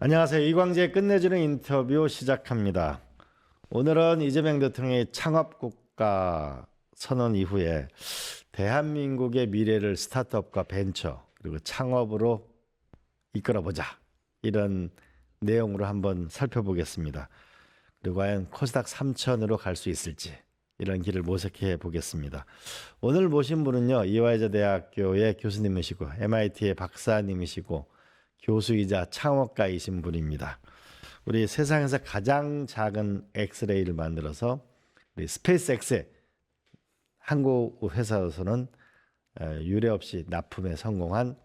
안녕하세요. 이광재의 끝내주는 인터뷰 시작합니다. 오늘은 이재명 대통령의 창업국가 선언 이후에 대한민국의 미래를 스타트업과 벤처 그리고 창업으로 이끌어보자, 이런 내용으로 한번 살펴보겠습니다. 그리고 과연 코스닥 3천으로 갈 수 있을지, 이런 길을 모색해 보겠습니다. 오늘 모신 분은요, 이화여자 대학교의 교수님이시고 MIT의 박사님이시고 교수이자 창업가이신 분입니다. 우리 세상에서 가장 작은 엑스레이를 만들어서 우리 스페이스X의 한국 회사에서는 유례 없이 납품에 성공한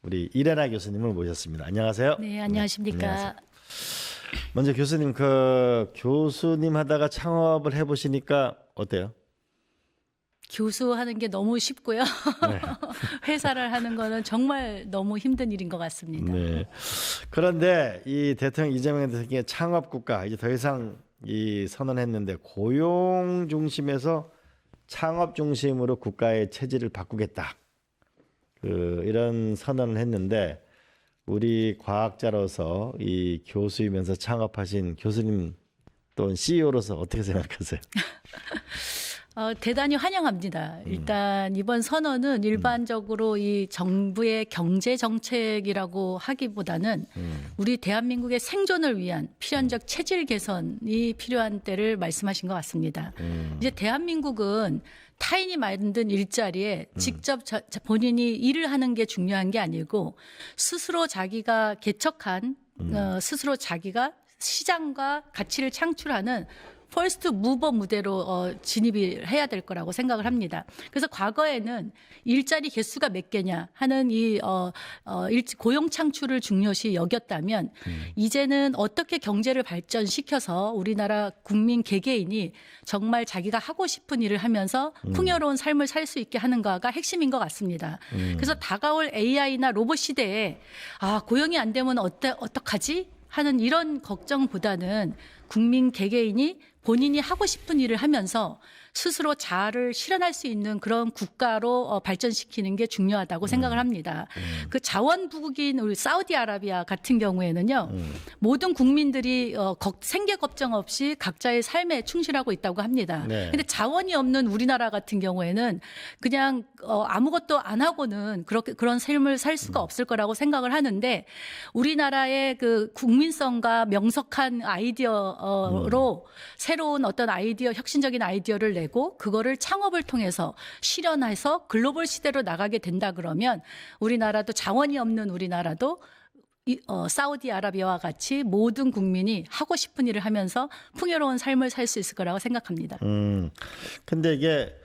우리 이레나 교수님을 모셨습니다. 안녕하세요. 네, 안녕하십니까. 네, 안녕하세요. 먼저 교수님, 교수님 하다가 창업을 해보시니까 어때요? 교수하는 게 너무 쉽고요. 네. 회사를 하는 거는 정말 너무 힘든 일인 것 같습니다. 네. 그런데 이 대통령 이재명 대통령의 창업국가, 이제 더 이상 이 선언했는데 고용 중심에서 창업 중심으로 국가의 체질을 바꾸겠다, 이런 선언을 했는데, 우리 과학자로서 이 교수이면서 창업하신 교수님 또는 CEO로서 어떻게 생각하세요? 대단히 환영합니다. 일단 이번 선언은 일반적으로 이 정부의 경제 정책이라고 하기보다는 우리 대한민국의 생존을 위한 필연적 체질 개선이 필요한 때를 말씀하신 것 같습니다. 이제 대한민국은 타인이 만든 일자리에 직접 본인이 일을 하는 게 중요한 게 아니고 스스로 자기가 개척한 스스로 자기가 시장과 가치를 창출하는 퍼스트 무버 무대로 진입을 해야 될 거라고 생각을 합니다. 그래서 과거에는 일자리 개수가 몇 개냐 하는 이 고용 창출을 중요시 여겼다면 이제는 어떻게 경제를 발전시켜서 우리나라 국민 개개인이 정말 자기가 하고 싶은 일을 하면서 풍요로운 삶을 살 수 있게 하는가가 핵심인 것 같습니다. 그래서 다가올 AI나 로봇 시대에 고용이 안 되면 어떡하지? 하는 이런 걱정보다는 국민 개개인이 본인이 하고 싶은 일을 하면서 스스로 자아를 실현할 수 있는 그런 국가로 발전시키는 게 중요하다고 생각을 합니다. 그 자원부국인 우리 사우디아라비아 같은 경우에는요, 모든 국민들이 생계 걱정 없이 각자의 삶에 충실하고 있다고 합니다. 네. 근데 자원이 없는 우리나라 같은 경우에는 그냥 아무것도 안 하고는 그런 삶을 살 수가 없을 거라고 생각을 하는데, 우리나라의 그 국민성과 명석한 아이디어로 새로운 어떤 혁신적인 아이디어를 내고 그거를 창업을 통해서 실현해서 글로벌 시대로 나가게 된다 그러면 우리나라도, 자원이 없는 우리나라도 사우디아라비아와 같이 모든 국민이 하고 싶은 일을 하면서 풍요로운 삶을 살 수 있을 거라고 생각합니다. 근데 이게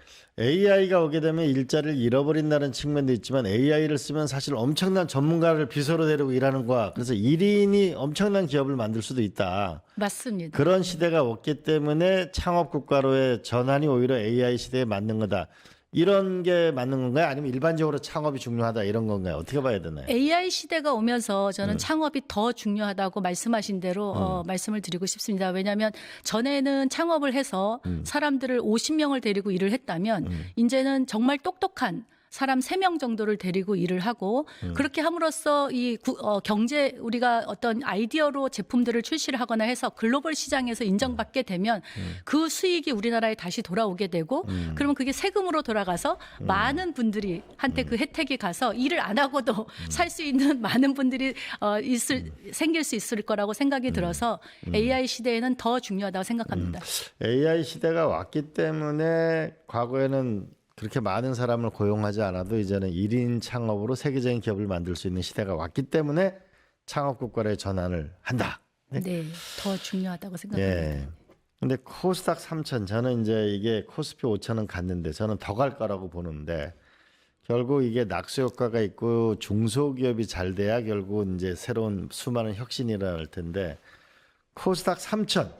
AI가 오게 되면 일자리를 잃어버린다는 측면도 있지만, AI를 쓰면 사실 엄청난 전문가를 비서로 데리고 일하는 거야. 그래서 1인이 엄청난 기업을 만들 수도 있다. 맞습니다. 그런 시대가 왔기 때문에 창업 국가로의 전환이 오히려 AI 시대에 맞는 거다, 이런 게 맞는 건가요? 아니면 일반적으로 창업이 중요하다, 이런 건가요? 어떻게 봐야 되나요? AI 시대가 오면서 저는 창업이 더 중요하다고 말씀하신 대로 말씀을 드리고 싶습니다. 왜냐하면 전에는 창업을 해서 사람들을 50명을 데리고 일을 했다면 이제는 정말 똑똑한 사람 3명 정도를 데리고 일을 하고, 그렇게 함으로써 이 경제, 우리가 어떤 아이디어로 제품들을 출시를 하거나 해서 글로벌 시장에서 인정받게 되면 그 수익이 우리나라에 다시 돌아오게 되고, 그러면 그게 세금으로 돌아가서 많은 분들이 한테 그 혜택이 가서 일을 안 하고도 살 수 있는 많은 분들이 생길 수 있을 거라고 생각이 들어서 AI 시대에는 더 중요하다고 생각합니다. AI 시대가 왔기 때문에 과거에는 그렇게 많은 사람을 고용하지 않아도 이제는 1인 창업으로 세계적인 기업을 만들 수 있는 시대가 왔기 때문에 창업 국가의 전환을 한다. 네, 더 중요하다고 생각합니다. 예. 근데 코스닥 3천, 저는 이제 이게 코스피 5천은 갔는데 저는 더 갈 거라고 보는데, 결국 이게 낙수 효과가 있고 중소기업이 잘 돼야 결국 이제 새로운 수많은 혁신이 일어날 텐데, 코스닥 3천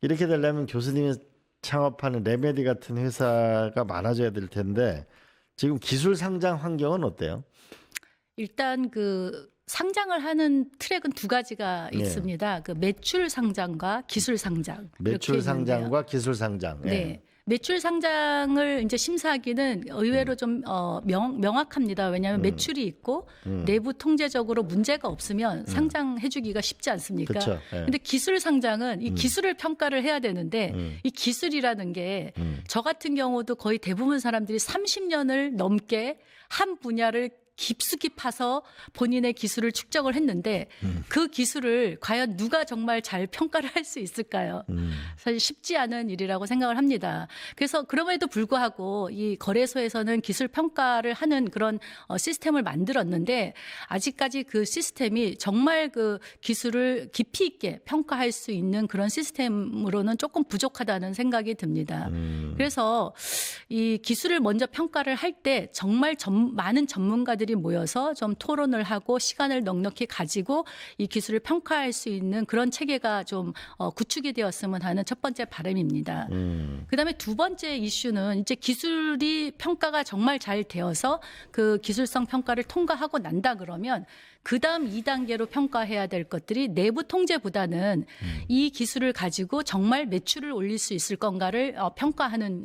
이렇게 되려면 교수님이 창업하는 레메디 같은 회사가 많아져야 될 텐데, 지금 기술 상장 환경은 어때요? 일단 그 상장을 하는 트랙은 두 가지가 있습니다. 그 매출 상장과 기술 상장. 매출 이렇게 있는데요. 상장과 기술 상장. 예. 네. 매출 상장을 이제 심사하기는 의외로 좀 명확합니다. 왜냐하면 매출이 있고 내부 통제적으로 문제가 없으면 상장해주기가 쉽지 않습니까? 그쵸. 예. 근데 기술 상장은 이 기술을 평가를 해야 되는데 이 기술이라는 게 저 같은 경우도 거의 대부분 사람들이 30년을 넘게 한 분야를 깊숙이 파서 본인의 기술을 축적을 했는데 그 기술을 과연 누가 정말 잘 평가를 할 수 있을까요? 사실 쉽지 않은 일이라고 생각을 합니다. 그래서 그럼에도 불구하고 이 거래소에서는 기술 평가를 하는 그런 시스템을 만들었는데 아직까지 그 시스템이 정말 그 기술을 깊이 있게 평가할 수 있는 그런 시스템으로는 조금 부족하다는 생각이 듭니다. 그래서 이 기술을 먼저 평가를 할 때 정말 많은 전문가들이 모여서 좀 토론을 하고 시간을 넉넉히 가지고 이 기술을 평가할 수 있는 그런 체계가 좀 구축이 되었으면 하는 첫 번째 바람입니다. 그다음에 두 번째 이슈는 이제 기술이 평가가 정말 잘 되어서 그 기술성 평가를 통과하고 난다 그러면 그다음 2단계로 평가해야 될 것들이 내부 통제보다는 이 기술을 가지고 정말 매출을 올릴 수 있을 건가를 평가하는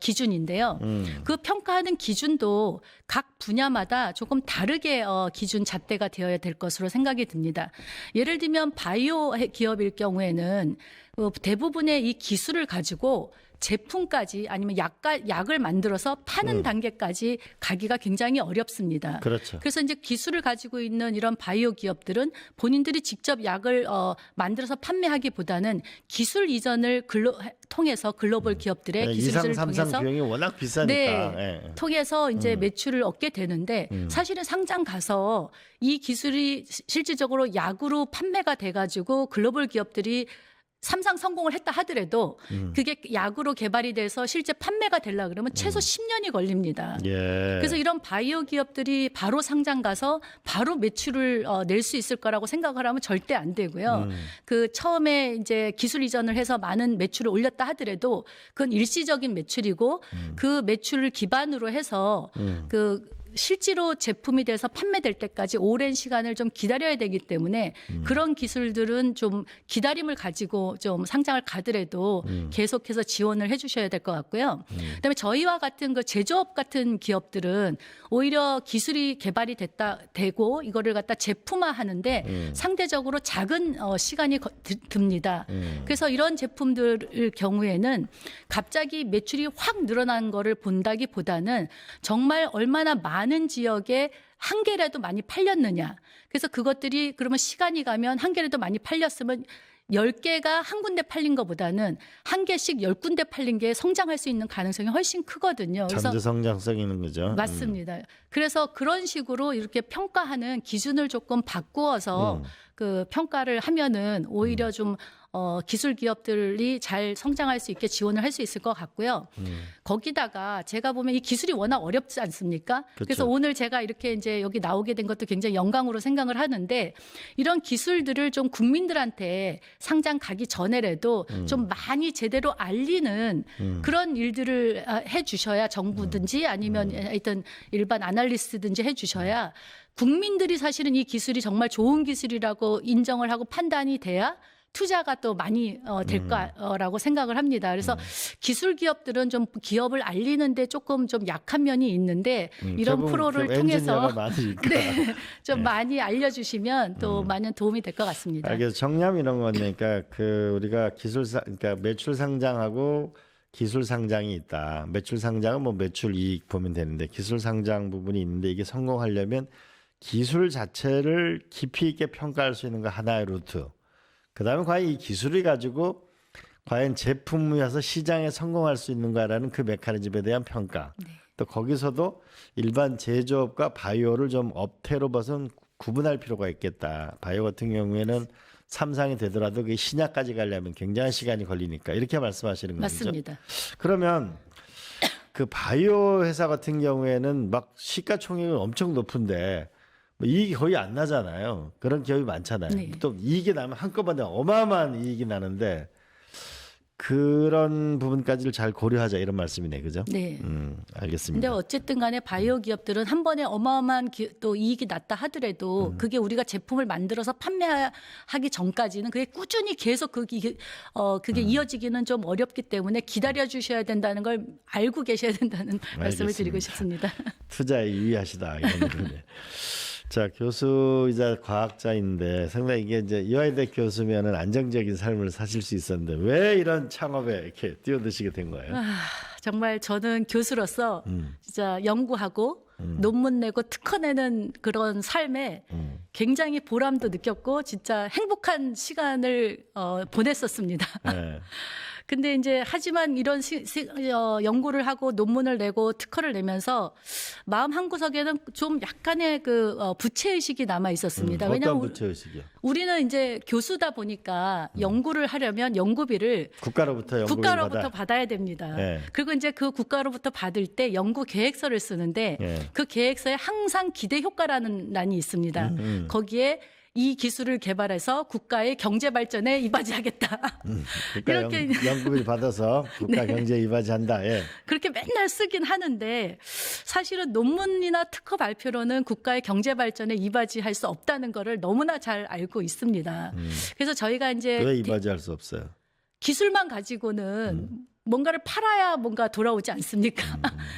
기준인데요. 그 평가하는 기준도 각 분야마다 조금 다르게 기준 잣대가 되어야 될 것으로 생각이 듭니다. 예를 들면 바이오 기업일 경우에는 대부분의 이 기술을 가지고 제품까지 아니면 약을 만들어서 파는 단계까지 가기가 굉장히 어렵습니다. 그렇죠. 그래서 이제 기술을 가지고 있는 이런 바이오 기업들은 본인들이 직접 약을 만들어서 판매하기보다는 기술 이전을 통해서 글로벌 기업들의 기술 2상, 이전을 3상 통해서 비용이 워낙 비싸니까. 예. 통해서 이제 매출을 얻게 되는데 사실은 상장 가서 이 기술이 실질적으로 약으로 판매가 돼가지고 글로벌 기업들이 3상 성공을 했다 하더라도 그게 약으로 개발이 돼서 실제 판매가 되려고 그러면 최소 10년이 걸립니다. 예. 그래서 이런 바이오 기업들이 바로 상장 가서 바로 매출을 낼 수 있을 거라고 생각을 하면 절대 안 되고요. 그 처음에 이제 기술 이전을 해서 많은 매출을 올렸다 하더라도 그건 일시적인 매출이고 그 매출을 기반으로 해서 그 실제로 제품이 돼서 판매될 때까지 오랜 시간을 좀 기다려야 되기 때문에 그런 기술들은 좀 기다림을 가지고 좀 상장을 가더라도 계속해서 지원을 해 주셔야 될 것 같고요. 그다음에 저희와 같은 그 제조업 같은 기업들은 오히려 기술이 개발이 되고 이거를 갖다 제품화 하는데 상대적으로 작은 시간이 듭니다. 그래서 이런 제품들 경우에는 갑자기 매출이 확 늘어난 거를 본다기보다는 정말 얼마나 많은 지역에 한 개라도 많이 팔렸느냐. 그래서 그것들이 그러면 시간이 가면 한 개라도 많이 팔렸으면 10개가 한 군데 팔린 것보다는 한 개씩 10군데 팔린 게 성장할 수 있는 가능성이 훨씬 크거든요. 그래서 잠재 성장성이 있는 거죠. 맞습니다. 그래서 그런 식으로 이렇게 평가하는 기준을 조금 바꾸어서 그 평가를 하면은 오히려 좀 기술 기업들이 잘 성장할 수 있게 지원을 할 수 있을 것 같고요. 거기다가 제가 보면 이 기술이 워낙 어렵지 않습니까? 그렇죠. 그래서 오늘 제가 이렇게 이제 여기 나오게 된 것도 굉장히 영광으로 생각을 하는데 이런 기술들을 좀 국민들한테 상장 가기 전에라도 좀 많이 제대로 알리는 그런 일들을 해 주셔야 정부든지 아니면 하여튼 일반 아날리스트든지 해 주셔야 국민들이 사실은 이 기술이 정말 좋은 기술이라고 인정을 하고 판단이 돼야 투자가 또 많이 될 거라고 생각을 합니다. 그래서 기술 기업들은 좀 기업을 알리는데 조금 좀 약한 면이 있는데 이런 프로를 통해서 좀 많이 알려주시면 또 많은 도움이 될 것 같습니다. 그래서 정량 이런 거니까 그 우리가 그러니까 매출 상장하고 기술 상장이 있다. 매출 상장은 뭐 매출 이익 보면 되는데 기술 상장 부분이 있는데 이게 성공하려면 기술 자체를 깊이 있게 평가할 수 있는 거 하나의 루트. 그다음에 과연 이 기술을 가지고 과연 제품이어서 시장에 성공할 수 있는가라는 그 메커니즘에 대한 평가. 네. 또 거기서도 일반 제조업과 바이오를 좀 업태로 봐서는 구분할 필요가 있겠다. 바이오 같은 경우에는 3상이 되더라도 그 신약까지 가려면 굉장한 시간이 걸리니까 이렇게 말씀하시는 거죠. 맞습니다. 그러면 그 바이오 회사 같은 경우에는 막 시가총액은 엄청 높은데 뭐 이익이 거의 안 나잖아요. 그런 기업이 많잖아요. 네. 또 이익이 나면 한꺼번에 어마어마한 이익이 나는데 그런 부분까지를 잘 고려하자 이런 말씀이네, 그죠? 네. 근데 알겠습니다. 어쨌든 간에 바이오 기업들은 한 번에 어마어마한 또 이익이 났다 하더라도 그게 우리가 제품을 만들어서 판매하기 전까지는 그게 꾸준히 계속 그게 이어지기는 좀 어렵기 때문에 기다려 주셔야 된다는 걸 알고 계셔야 된다는 말씀을 드리고 싶습니다. 투자에 유의하시다 이런 거네. 자, 교수이자 과학자인데 상당히 이게 이제 이화여대 교수면은 안정적인 삶을 사실 수 있었는데 왜 이런 창업에 이렇게 뛰어드시게 된 거예요? 정말 저는 교수로서 진짜 연구하고 논문 내고 특허 내는 그런 삶에 굉장히 보람도 느꼈고 진짜 행복한 시간을 보냈었습니다. 네. 근데 이제 하지만 이런 연구를 하고 논문을 내고 특허를 내면서 마음 한구석에는 좀 약간의 부채의식이 남아 있었습니다. 어떤 왜냐하면 부채의식이요? 우리는 이제 교수다 보니까 연구를 하려면 연구비를 국가로부터 국가로부터 받아야 됩니다. 네. 그리고 이제 그 국가로부터 받을 때 연구 계획서를 쓰는데 네. 그 계획서에 항상 기대 효과라는 란이 있습니다. 거기에 이 기술을 개발해서 국가의 경제 발전에 이바지하겠다. 국가 이렇게 연구비를 받아서 국가 경제에 이바지한다. 예. 그렇게 맨날 쓰긴 하는데 사실은 논문이나 특허 발표로는 국가의 경제 발전에 이바지할 수 없다는 거를 너무나 잘 알고 있습니다. 그래서 저희가 이제 왜 이바지할 수 없어요? 기술만 가지고는 뭔가를 팔아야 뭔가 돌아오지 않습니까?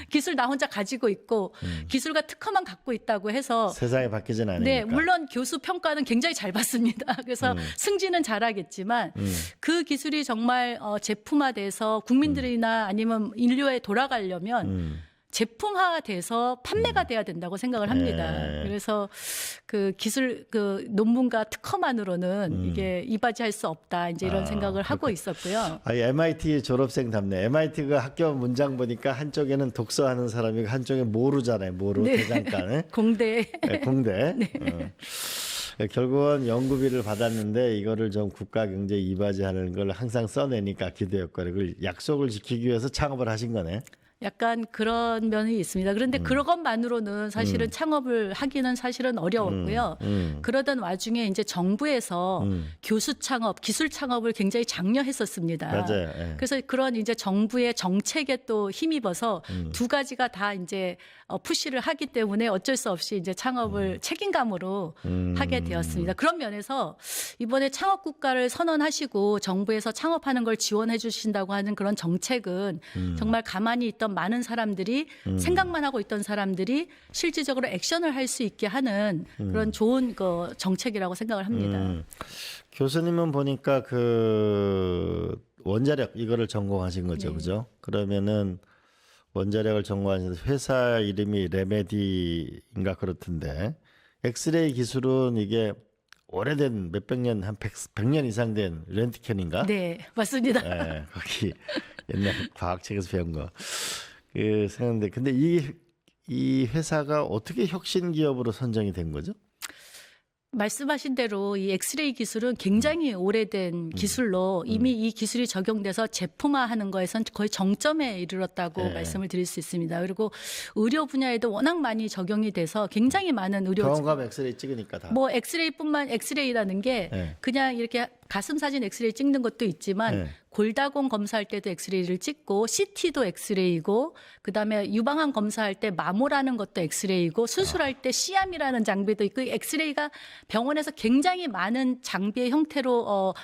기술 나 혼자 가지고 있고 기술과 특허만 갖고 있다고 해서 세상이 바뀌진 않으니까. 네, 물론 교수 평가는 굉장히 잘 받습니다. 그래서 승진은 잘하겠지만 그 기술이 정말 제품화돼서 국민들이나 아니면 인류에 돌아가려면 제품화돼서 판매가 돼야 된다고 생각을 합니다. 네. 그래서 그 기술 논문과 특허만으로는 이게 이바지할 수 없다. 이제 이런 생각을 하고 있었고요. MIT 졸업생답네. MIT가 학교 문장 보니까 한쪽에는 독서하는 사람이고 한쪽에 모루잖아요. 모루 네. 대장간. 공대. 네, 공대. 결국은 연구비를 받았는데 이거를 좀 국가 경제에 이바지하는 걸 항상 써내니까 기대 효과를 약속을 지키기 위해서 창업을 하신 거네. 약간 그런 면이 있습니다. 그런데 그것만으로는 사실은 창업을 하기는 사실은 어려웠고요. 그러던 와중에 이제 정부에서 교수 창업, 기술 창업을 굉장히 장려했었습니다. 맞아요. 예. 그래서 그런 이제 정부의 정책에 또 힘입어서 두 가지가 다 이제 푸시를 하기 때문에 어쩔 수 없이 이제 창업을 책임감으로 하게 되었습니다. 그런 면에서 이번에 창업 국가를 선언하시고 정부에서 창업하는 걸 지원해 주신다고 하는 그런 정책은 정말 가만히 있던 많은 사람들이 생각만 하고 있던 사람들이 실질적으로 액션을 할 수 있게 하는 그런 좋은 정책이라고 생각을 합니다. 교수님은 보니까 그 원자력 이거를 전공하신 거죠, 네. 그죠? 그러면은 원자력을 전공하셔서 회사 이름이 레메디인가 그렇던데 엑스레이 기술은 이게 오래된 몇백 년, 한 100년 이상 된 렌트겐인가? 네, 맞습니다. 네, 거기 옛날 과학책에서 배운 거. 생각인데, 근데 이 회사가 어떻게 혁신 기업으로 선정이 된 거죠? 말씀하신 대로 이 엑스레이 기술은 굉장히 오래된 기술로 이미 이 기술이 적용돼서 제품화하는 거에선 거의 정점에 이르렀다고 네. 말씀을 드릴 수 있습니다. 그리고 의료 분야에도 워낙 많이 적용이 돼서 굉장히 많은 의료 병원 가면 엑스레이 찍으니까 다. 뭐 엑스레이라는 게 네. 그냥 이렇게 가슴 사진 엑스레이 찍는 것도 있지만 네. 골다공 검사할 때도 엑스레이를 찍고 CT도 엑스레이고 그다음에 유방암 검사할 때 마모라는 것도 엑스레이고 수술할 때 시암이라는 장비도 있고 엑스레이가 병원에서 굉장히 많은 장비의 형태로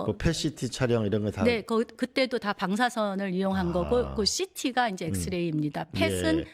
그 펫CT 촬영 이런 거 다. 네, 그때도 다 방사선을 이용한 거고 그 CT가 이제 엑스레이입니다. 펫은 예.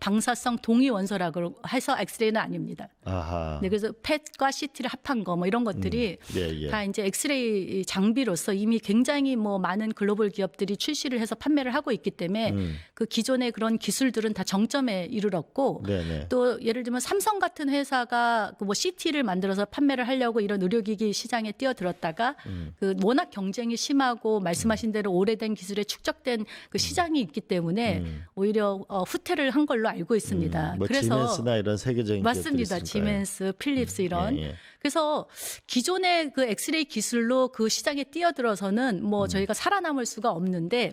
방사성 동위 원소라고 해서 엑스레이는 아닙니다. 아하. 네, 그래서 펫과 CT를 합한 거 뭐 이런 것들이 예. 다 이제 엑스레이 장비로서 이미 굉장히 뭐 많은 글로벌 기업들이 출시를 해서 판매를 하고 있기 때문에 그 기존의 그런 기술들은 다 정점에 이르렀고 네네. 또 예를 들면 삼성 같은 회사가 그 뭐 CT를 만들어서 판매를 하려고 이런 의료기기 시장에 뛰어들었다가 그 워낙 경쟁이 심하고 말씀하신 대로 오래된 기술에 축적된 그 시장이 있기 때문에 오히려 후퇴를 한 걸로 알고 있습니다. 뭐 그래서 지멘스나 이런 세계적인 맞습니다. 기업들이 있을 거예요. 지멘스, 필립스 이런. 예, 예. 그래서 기존의 그 엑스레이 기술로 그 시장에 뛰어들어서는 뭐 저희가 살아남을 수가 없는데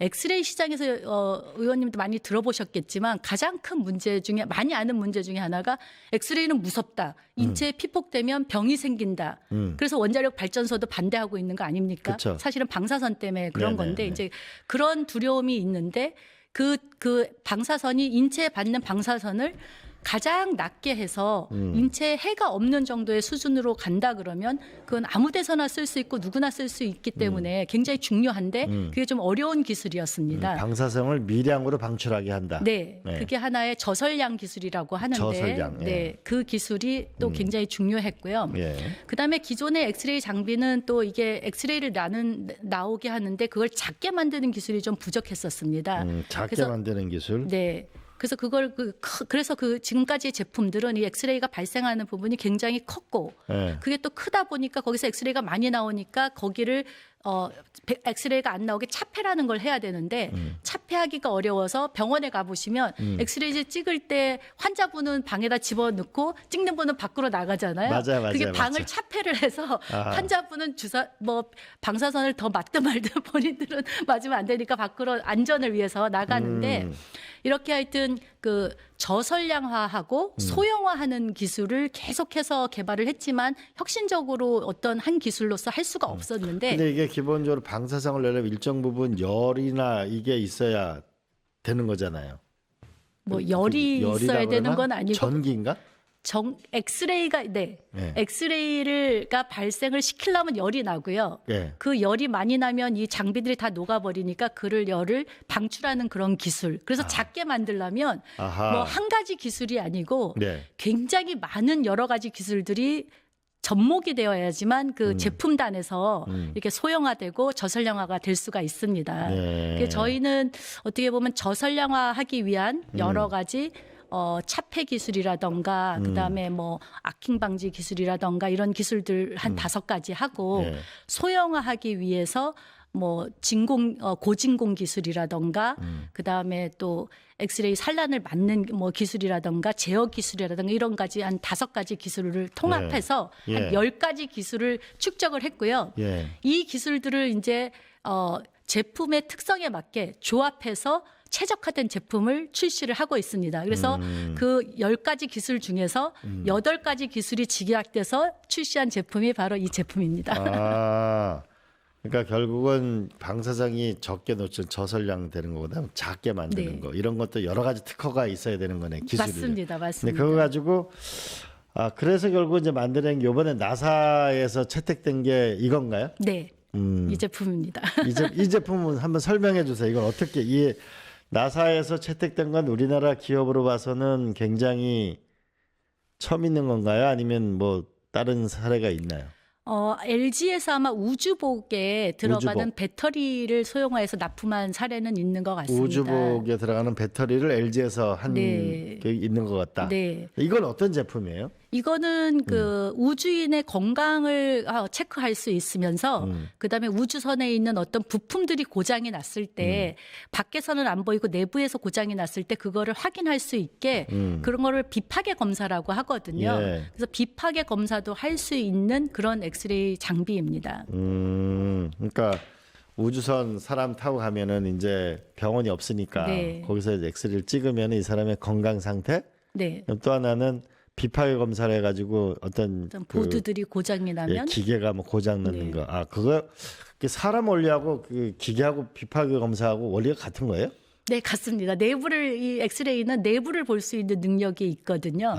엑스레이 시장에서 의원님도 많이 들어보셨겠지만 가장 큰 문제 중에 많이 아는 문제 중에 하나가 엑스레이는 무섭다. 인체에 피폭되면 병이 생긴다. 그래서 원자력 발전소도 반대하고 있는 거 아닙니까? 그쵸. 사실은 방사선 때문에 그런 네네, 건데 네. 이제 그런 두려움이 있는데 그 방사선이 인체에 받는 방사선을 가장 낮게 해서 인체에 해가 없는 정도의 수준으로 간다 그러면 그건 아무 데서나 쓸 수 있고 누구나 쓸 수 있기 때문에 굉장히 중요한데 그게 좀 어려운 기술이었습니다. 방사성을 미량으로 방출하게 한다. 네, 네. 그게 하나의 저설량 기술이라고 하는데 저설량, 예. 네, 그 기술이 또 굉장히 중요했고요. 예. 그다음에 기존의 엑스레이 장비는 또 이게 엑스레이를 나오게 하는데 그걸 작게 만드는 기술이 좀 부족했었습니다. 작게 그래서 만드는 기술. 네. 그래서 그걸 그래서 그 지금까지의 제품들은 이 엑스레이가 발생하는 부분이 굉장히 컸고 예. 그게 또 크다 보니까 거기서 엑스레이가 많이 나오니까 거기를 엑스레이가 안 나오게 차폐라는 걸 해야 되는데 차폐하기가 어려워서 병원에 가보시면 엑스레이 찍을 때 환자분은 방에다 집어넣고 찍는 분은 밖으로 나가잖아요. 맞아요. 그게 방을 차폐를 해서 아하. 환자분은 방사선을 더 맞든 말든 본인들은 맞으면 안 되니까 밖으로 안전을 위해서 나가는데 이렇게 하여튼 그 저설량화하고 소형화하는 기술을 계속해서 개발을 했지만 혁신적으로 어떤 한 기술로서 할 수가 없었는데 근데 이게 기본적으로 방사성을 내려면 일정 부분 열이나 이게 있어야 되는 거잖아요. 뭐 열이 있어야 열이라고 되는 그러나? 건 아니고 전기인가? 엑스레이가 엑스레이가 발생을 시키려면 열이 나고요. 예. 그 열이 많이 나면 이 장비들이 다 녹아버리니까 열을 방출하는 그런 기술. 그래서 작게 만들려면 아하. 뭐 한 가지 기술이 아니고 네. 굉장히 많은 여러 가지 기술들이 접목이 되어야지만 그 제품단에서 이렇게 소형화되고 저설량화가 될 수가 있습니다. 네. 그래서 저희는 어떻게 보면 저설량화하기 위한 여러 가지 차폐 기술이라던가 그다음에 뭐 아킹 방지 기술이라던가 이런 기술들 한 5가지 하고 네. 소형화하기 위해서 뭐 고진공 기술이라던가 그다음에 또 엑스레이 산란을 막는 뭐 기술이라던가 제어 기술이라던가 이런 가지 한 5가지 기술을 통합해서 예. 한 10가지 기술을 축적을 했고요. 예. 이 기술들을 이제 제품의 특성에 맞게 조합해서 최적화된 제품을 출시를 하고 있습니다. 그래서 그 10가지 기술 중에서 8가지 기술이 집약돼서 출시한 제품이 바로 이 제품입니다. 아, 그러니까 결국은 방사성이 적게 노출 저설량 되는 것보다 작게 만드는 네. 거 이런 것도 여러 가지 특허가 있어야 되는 거네 기술이. 맞습니다. 근데 맞습니다. 그거 가지고 그래서 결국 이제 만드는 게 이번에 나사에서 채택된 게 이건가요? 네. 이 제품입니다. 이 제품은 한번 설명해 주세요. 이건 어떻게 이 나사에서 채택된 건 우리나라 기업으로 봐서는 굉장히 처음 있는 건가요? 아니면 뭐 다른 사례가 있나요? LG에서 아마 우주복에 들어가는 우주복. 배터리를 소형화해서 납품한 사례는 있는 것 같습니다. 우주복에 들어가는 배터리를 LG에서 한 네. 게 있는 것 같다. 네. 이건 어떤 제품이에요? 이거는 그 우주인의 건강을 체크할 수 있으면서 그다음에 우주선에 있는 어떤 부품들이 고장이 났을 때 밖에서는 안 보이고 내부에서 고장이 났을 때 그거를 확인할 수 있게 그런 거를 비파괴 검사라고 하거든요. 예. 그래서 비파괴 검사도 할 수 있는 그런 엑스레이 장비입니다. 그러니까 우주선 사람 타고 가면은 이제 병원이 없으니까 네. 거기서 이제 엑스레이를 찍으면 이 사람의 건강 상태. 네. 또 하나는 비파괴 검사를 해가지고 어떤 보드들이 고장이 나면 기계가 뭐 고장 나는 네. 거. 그거 사람 원리하고 그 기계하고 비파괴 검사하고 원리가 같은 거예요? 네, 같습니다. 이 엑스레이는 내부를 볼 수 있는 능력이 있거든요.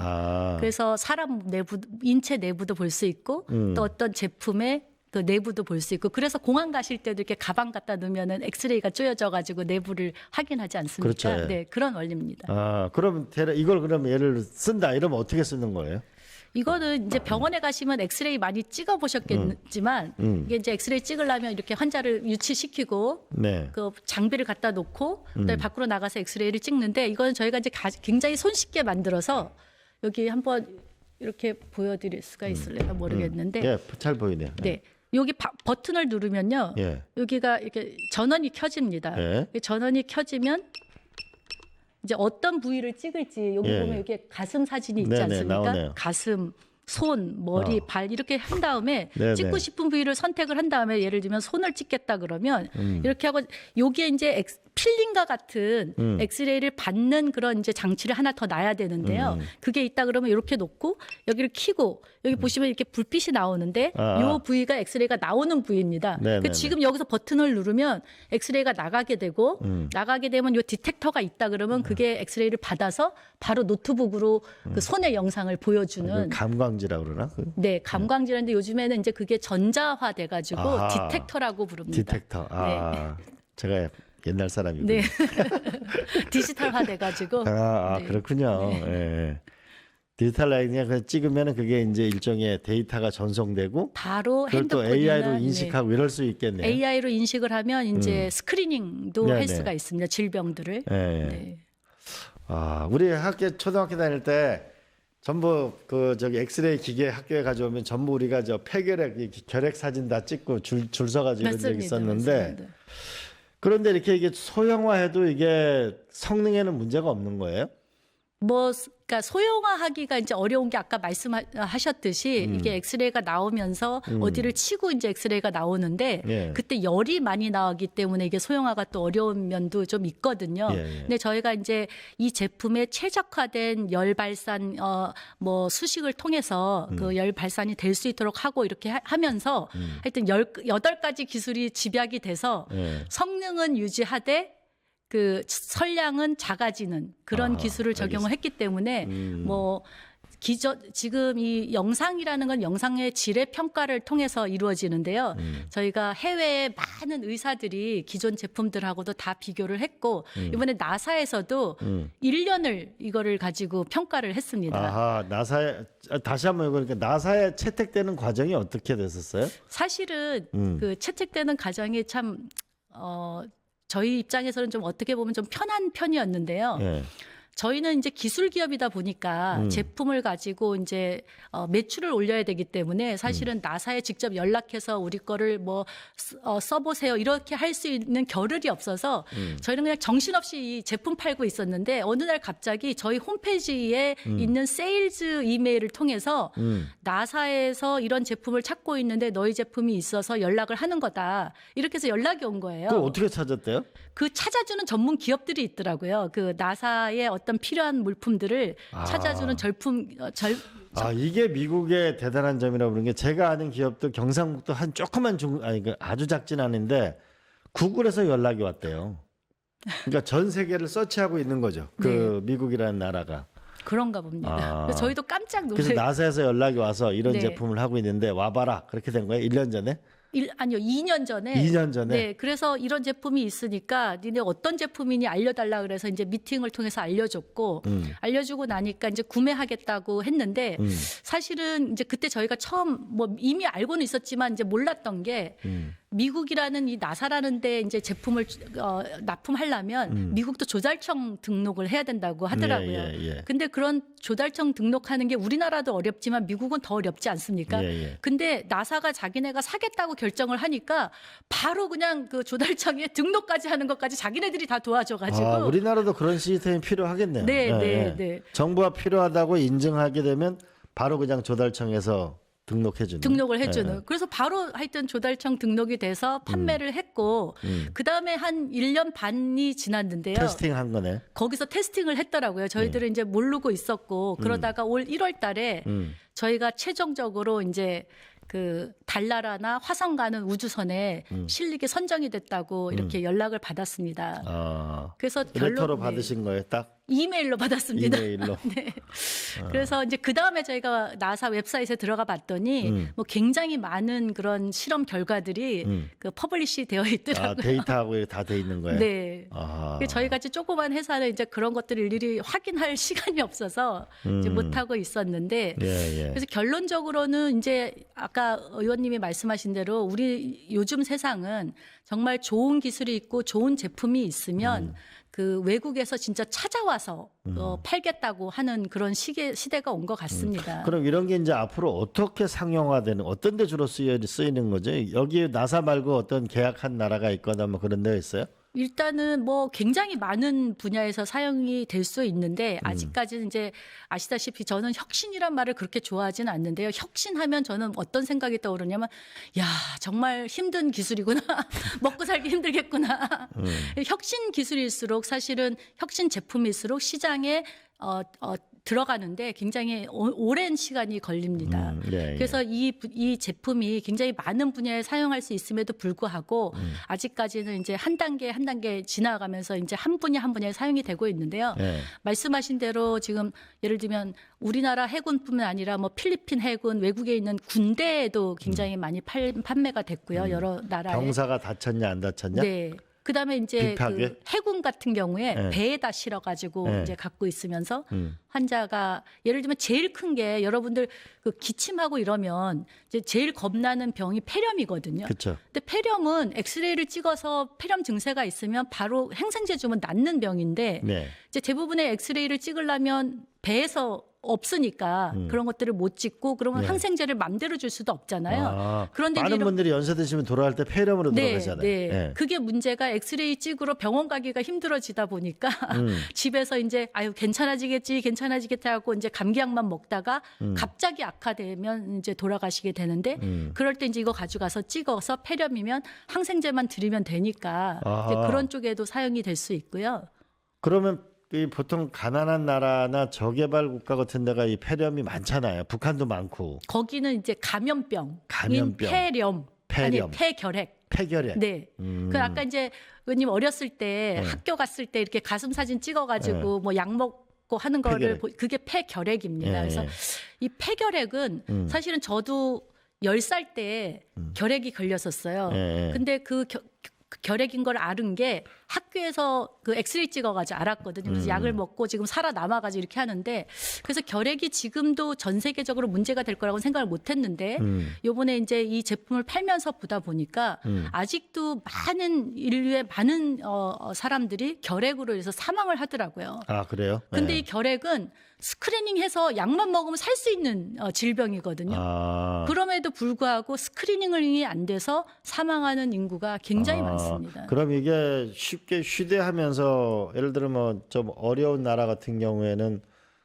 그래서 사람 내부, 인체 내부도 볼 수 있고 또 어떤 제품의 그 내부도 볼 수 있고 그래서 공항 가실 때도 이렇게 가방 갖다 놓으면은 엑스레이가 쪼여져 가지고 내부를 확인하지 않습니까? 그렇죠, 예. 네, 그런 원리입니다. 그럼 이걸 그럼 예를 쓴다 이러면 어떻게 쓰는 거예요? 이거는 이제 병원에 가시면 엑스레이 많이 찍어 보셨겠지만 이게 이제 엑스레이 찍으려면 이렇게 환자를 유치시키고 네. 그 장비를 갖다 놓고 그다음에 밖으로 나가서 엑스레이를 찍는데 이거는 저희가 이제 굉장히 손쉽게 만들어서 여기 한번 이렇게 보여드릴 수가 있을래나 모르겠는데 예, 잘 보이네요. 네. 여기 버튼을 누르면요. 예. 여기가 이렇게 전원이 켜집니다. 예. 전원이 켜지면 이제 어떤 부위를 찍을지 여기 예, 보면 예. 이렇게 가슴 사진이 있지 네네, 않습니까? 나오네요. 가슴, 손, 머리, 발 이렇게 한 다음에 네네. 찍고 싶은 부위를 선택을 한 다음에 예를 들면 손을 찍겠다 그러면 음. 이렇게 하고 여기에 이제 필링과 같은 엑스레이를 받는 그런 이제 장치를 하나 더 놔야 되는데요. 그게 있다 그러면 이렇게 놓고 여기를 켜고 여기 보시면 이렇게 불빛이 나오는데 이 부위가 엑스레이가 나오는 부위입니다. 네네네. 지금 여기서 버튼을 누르면 엑스레이가 나가게 되고 나가게 되면 이 디텍터가 있다 그러면 그게 엑스레이를 받아서 바로 노트북으로 그 손의 영상을 보여주는 그 감광지라고 그러나? 네, 감광질인데 요즘에는 이제 그게 전자화 돼가지고 아하. 디텍터라고 부릅니다. 디텍터. 제가 옛날 사람이군요. 네, 디지털화 돼가지고 네. 그렇군요. 예. 디지털 라인이 그냥 찍으면 그게 이제 일종의 데이터가 전송되고 바로 그걸 또 핸드폰이나 AI로 인식하고 이럴 수 있겠네요. AI로 인식을 하면 이제 스크리닝도 네네. 할 수가 있습니다. 질병들을. 예. 네. 우리 초등학교 다닐 때 전부 저기 엑스레이 기계 학교에 가져오면 전부 우리가 폐결핵 결핵 사진 다 찍고 줄 서가지고 이런 적이 있었는데 맞습니다. 그런데 이렇게 이게 소형화해도 이게 성능에는 문제가 없는 거예요? 그러니까 소형화하기가 이제 어려운 게 아까 말씀하셨듯이 이게 엑스레이가 나오면서 어디를 치고 이제 엑스레이가 나오는데 예. 그때 열이 많이 나오기 때문에 이게 소형화가 또 어려운 면도 좀 있거든요. 예, 예. 근데 저희가 이제 이 제품에 최적화된 열 발산 수식을 통해서 그 열 발산이 될 수 있도록 하고 이렇게 하면서 하여튼 18가지 기술이 집약이 돼서 예. 성능은 유지하되 그 선량은 작아지는 그런 기술을 적용을 했기 때문에 지금 이 영상이라는 건 영상의 질의 평가를 통해서 이루어지는데요. 저희가 해외의 많은 의사들이 기존 제품들하고도 다 비교를 했고 이번에 나사에서도 1년을 이거를 가지고 평가를 했습니다. 나사에 다시 한번 그러니까 나사에 채택되는 과정이 어떻게 됐었어요? 사실은 그 채택되는 과정이 참 저희 입장에서는 좀 어떻게 보면 좀 편한 편이었는데요. 예. 저희는 이제 기술 기업이다 보니까 제품을 가지고 이제 매출을 올려야 되기 때문에 사실은 나사에 직접 연락해서 우리 거를 써보세요 이렇게 할 수 있는 겨를이 없어서 저희는 그냥 정신없이 이 제품 팔고 있었는데 어느 날 갑자기 저희 홈페이지에 있는 세일즈 이메일을 통해서 나사에서 이런 제품을 찾고 있는데 너희 제품이 있어서 연락을 하는 거다 이렇게 해서 연락이 온 거예요. 그걸 어떻게 찾았대요? 그 찾아주는 전문 기업들이 있더라고요. 그 나사의 어떤 필요한 물품들을 찾아주는 이게 미국의 대단한 점이라고 그러는 게 제가 아는 기업도 경상북도 한 조그만 아주 작진 않은데 구글에서 연락이 왔대요. 그러니까 전 세계를 서치하고 있는 거죠. 그 미국이라는 나라가. 그런가 봅니다. 그래서 저희도 깜짝 그래서 놀랐어요. 나사에서 연락이 와서 이런 네. 제품을 하고 있는데 와봐라. 그렇게 된 거예요? 1년 전에? 아니요, 2년 전에. 2년 전에? 네, 그래서 이런 제품이 있으니까 니네 어떤 제품이니 알려달라 그래서 이제 미팅을 통해서 알려줬고, 알려주고 나니까 이제 구매하겠다고 했는데, 사실은 이제 그때 저희가 처음 이미 알고는 있었지만 이제 몰랐던 게, 미국이라는 이 나사라는 데 이제 제품을 납품하려면 미국도 조달청 등록을 해야 된다고 하더라고요. 예. 근데 그런 조달청 등록하는 게 우리나라도 어렵지만 미국은 더 어렵지 않습니까? 예. 근데 나사가 자기네가 사겠다고 결정을 하니까 바로 그냥 그 조달청에 등록까지 하는 것까지 자기네들이 다 도와줘가지고. 우리나라도 그런 시스템이 필요하겠네요. 네. 정부가 필요하다고 인증하게 되면 바로 그냥 조달청에서 등록을 해주는. 그래서 바로 하여튼 조달청 등록이 돼서 판매를 했고 그 다음에 한 1년 반이 지났는데요. 테스팅한 거네. 거기서 테스팅을 했더라고요. 저희들은 이제 모르고 있었고 그러다가 올 1월 달에 저희가 최종적으로 이제 그 달나라나 화성 가는 우주선에 실리게 선정이 됐다고 이렇게 연락을 받았습니다. 그래서 레터로 받으신 거예요, 딱? 이메일로 받았습니다. 이메일로. 네. 그래서 이제 그 다음에 저희가 나사 웹사이트에 들어가 봤더니 굉장히 많은 그런 실험 결과들이 그 퍼블리시 되어 있더라고요. 데이터하고 다 돼 있는 거예요? 네. 저희 같이 조그만 회사는 이제 그런 것들을 일일이 확인할 시간이 없어서 이제 못 하고 있었는데 그래서 결론적으로는 이제 아까 의원님이 말씀하신 대로 우리 요즘 세상은 정말 좋은 기술이 있고 좋은 제품이 있으면 그 외국에서 진짜 찾아와서 팔겠다고 하는 그런 시대가 온 것 같습니다. 그럼 이런 게 이제 앞으로 어떻게 상용화되는 어떤 데 주로 쓰이는 거죠? 여기 나사 말고 어떤 계약한 나라가 있거나 뭐 그런 데 있어요? 일단은 뭐 굉장히 많은 분야에서 사용이 될 수 있는데 아직까지는 이제 아시다시피 저는 혁신이란 말을 그렇게 좋아하지는 않는데요. 혁신하면 저는 어떤 생각이 떠오르냐면 야 정말 힘든 기술이구나. 먹고 살기 힘들겠구나. 혁신 기술일수록 사실은 혁신 제품일수록 시장에 들어가는데 굉장히 오랜 시간이 걸립니다. 예, 예. 그래서 이 제품이 굉장히 많은 분야에 사용할 수 있음에도 불구하고 아직까지는 이제 한 단계 한 단계 지나가면서 이제 한 분야 한 분야에 사용이 되고 있는데요. 예. 말씀하신 대로 지금 예를 들면 우리나라 해군뿐만 아니라 뭐 필리핀 해군, 외국에 있는 군대에도 굉장히 많이 판매가 됐고요. 여러 나라에. 병사가 다쳤냐 안 다쳤냐? 네. 그다음에 이제 비파게? 그 해군 같은 경우에 네. 배에다 실어가지고 네. 이제 갖고 있으면서 환자가 예를 들면 제일 큰 게 여러분들 그 기침하고 이러면 이제 제일 겁나는 병이 폐렴이거든요. 그렇죠. 근데 폐렴은 엑스레이를 찍어서 폐렴 증세가 있으면 바로 항생제 주면 낫는 병인데 네. 이제 대부분의 엑스레이를 찍으려면 배에서 없으니까 그런 것들을 못 찍고 그러면 네. 항생제를 맘대로 줄 수도 없잖아요. 아, 그런데 많은 이런- 분들이 연세 드시면 돌아갈 때 폐렴으로 들어가잖아요. 네. 예. 그게 문제가 엑스레이 찍으러 병원 가기가 힘들어지다 보니까 집에서 이제 아유 괜찮아지겠지 하고 이제 감기약만 먹다가 갑자기 악화되면 이제 돌아가시게 되는데 그럴 때 이제 이거 가져가서 찍어서 폐렴이면 항생제만 드리면 되니까 이제 아하. 그런 쪽에도 사용이 될 수 있고요. 그러면 이 보통 가난한 나라나 저개발 국가 같은 데가 이 폐렴이 많잖아요. 북한도 많고. 거기는 이제 감염병, 감염병. 폐렴, 폐렴. 아니 폐결핵. 폐결핵. 네. 그 아까 이제 의원님 어렸을 때 학교 갔을 때 이렇게 가슴 사진 찍어가지고 뭐 약 먹고 하는 거를 폐결핵. 그게 폐결핵입니다. 예, 그래서 예. 이 폐결핵은 사실은 저도 10살 때 결핵이 걸렸었어요. 예, 예. 근데 그 결핵인 걸 아는 게 학교에서 그 엑스레이 찍어가지고 알았거든요. 그래서 약을 먹고 지금 살아남아가지고 이렇게 하는데 그래서 결핵이 지금도 전 세계적으로 문제가 될 거라고 생각을 못했는데 요번에 이제 이 제품을 팔면서 보다 보니까 아직도 많은 인류의 많은 사람들이 결핵으로 해서 사망을 하더라고요. 아, 그래요? 근데 예. 이 결핵은 스크리닝해서 약만 먹으면 살 수 있는 질병이거든요. 아. 그럼에도 불구하고 스크리닝이 안 돼서 사망하는 인구가 굉장히 많습니다. 그럼 이게 쉽게 휴대하면서 예를 들어 뭐 좀 어려운 나라 같은 경우에는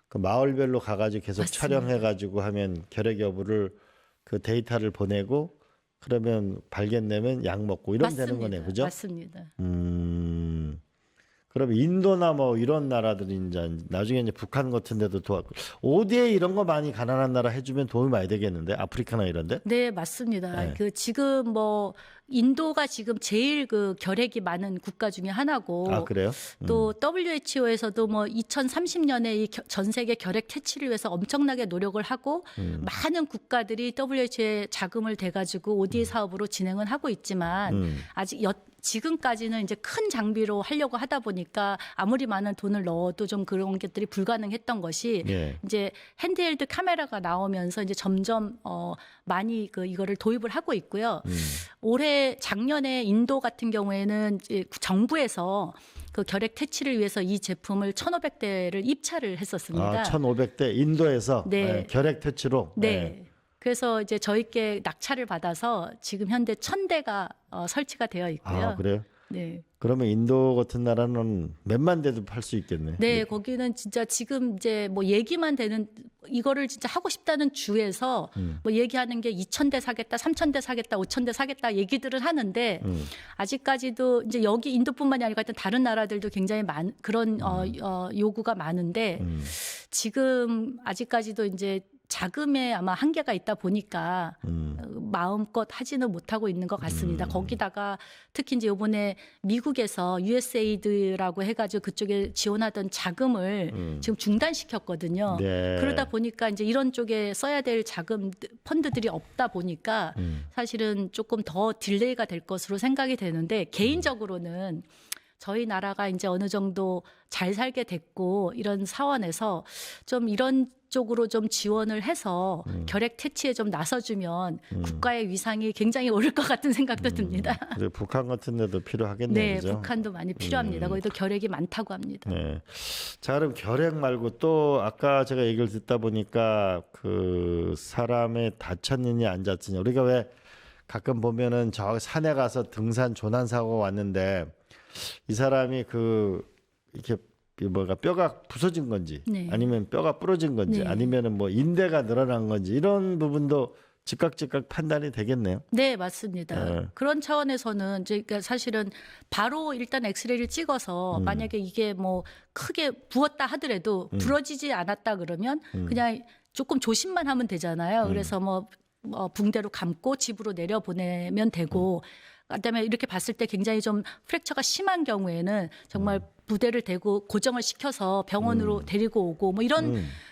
그 마을별로 가가지고 계속 맞습니다. 촬영해가지고 하면 결핵 여부를 그 데이터를 보내고 그러면 발견되면 약 먹고 이러면 되는 거네요, 그죠? 맞습니다. 그럼 인도나 뭐 이런 나라들이 이제 나중에 이제 북한 같은 데도 도와 ODA 이런 거 많이 가난한 나라 해주면 도움이 많이 되겠는데 아프리카나 이런데? 네, 맞습니다. 네. 그 지금 뭐 인도가 지금 제일 그 결핵이 많은 국가 중에 하나고 아, 그래요? 또 WHO에서도 뭐 2030년에 이 전 세계 결핵 퇴치를 위해서 엄청나게 노력을 하고 많은 국가들이 WHO에 자금을 대가지고 ODA 사업으로 진행은 하고 있지만 아직 지금까지는 이제 큰 장비로 하려고 하다 보니까 아무리 많은 돈을 넣어도 좀 그런 것들이 불가능했던 것이 예. 이제 핸드헬드 카메라가 나오면서 이제 점점 많이 이거를 도입을 하고 있고요. 올해 작년에 인도 같은 경우에는 이제 정부에서 그 결핵 퇴치를 위해서 이 제품을 1,500대를 입찰을 했었습니다. 아, 1,500대 인도에서 네. 예, 결핵 퇴치로. 네. 예. 그래서 이제 저희께 낙찰을 받아서 지금 현재 1,000대가 설치가 되어 있고요. 아, 그래요? 네. 그러면 인도 같은 나라는 몇만 대도 팔 수 있겠네. 네, 거기는 진짜 지금 이제 뭐 얘기만 되는 이거를 진짜 하고 싶다는 주에서 뭐 얘기하는 게 2,000대 사겠다, 3,000대 사겠다, 5,000대 사겠다 얘기들을 하는데 아직까지도 이제 여기 인도뿐만이 아니라 하여튼 다른 나라들도 굉장히 그런 요구가 많은데 지금 아직까지도 이제 자금에 아마 한계가 있다 보니까 마음껏 하지는 못하고 있는 것 같습니다. 거기다가 특히 이제 이번에 미국에서 USAID라고 해가지고 그쪽에 지원하던 자금을 지금 중단시켰거든요. 네. 그러다 보니까 이제 이런 쪽에 써야 될 자금 펀드들이 없다 보니까 사실은 조금 더 딜레이가 될 것으로 생각이 되는데 개인적으로는 저희 나라가 이제 어느 정도 잘 살게 됐고 이런 사원에서 좀 이런 쪽으로 좀 지원을 해서 결핵 퇴치에 좀 나서주면 국가의 위상이 굉장히 오를 것 같은 생각도 듭니다. 그리고 북한 같은 데도 필요하겠네요. 네, 그죠? 북한도 많이 필요합니다. 거기도 결핵이 많다고 합니다. 네. 자, 그럼 결핵 말고 또 아까 제가 얘기를 듣다 보니까 그 사람의 다쳤느냐 안 다쳤느냐 우리가 왜 가끔 보면은 저 산에 가서 등산 조난 사고가 왔는데 이 사람이 이렇게 뭐가 뼈가 부서진 건지 네. 아니면 뼈가 부러진 건지 네. 아니면은 뭐 인대가 늘어난 건지 이런 부분도 즉각 판단이 되겠네요. 네, 맞습니다. 네. 그런 차원에서는 이제 그러니까 사실은 바로 일단 엑스레이를 찍어서 만약에 이게 뭐 크게 부었다 하더라도 부러지지 않았다 그러면 그냥 조금 조심만 하면 되잖아요. 그래서 뭐 붕대로 감고 집으로 내려 보내면 되고 그다음에 이렇게 봤을 때 굉장히 좀 프랙처가 심한 경우에는 정말 부대를 대고 고정을 시켜서 병원으로 데리고 오고 뭐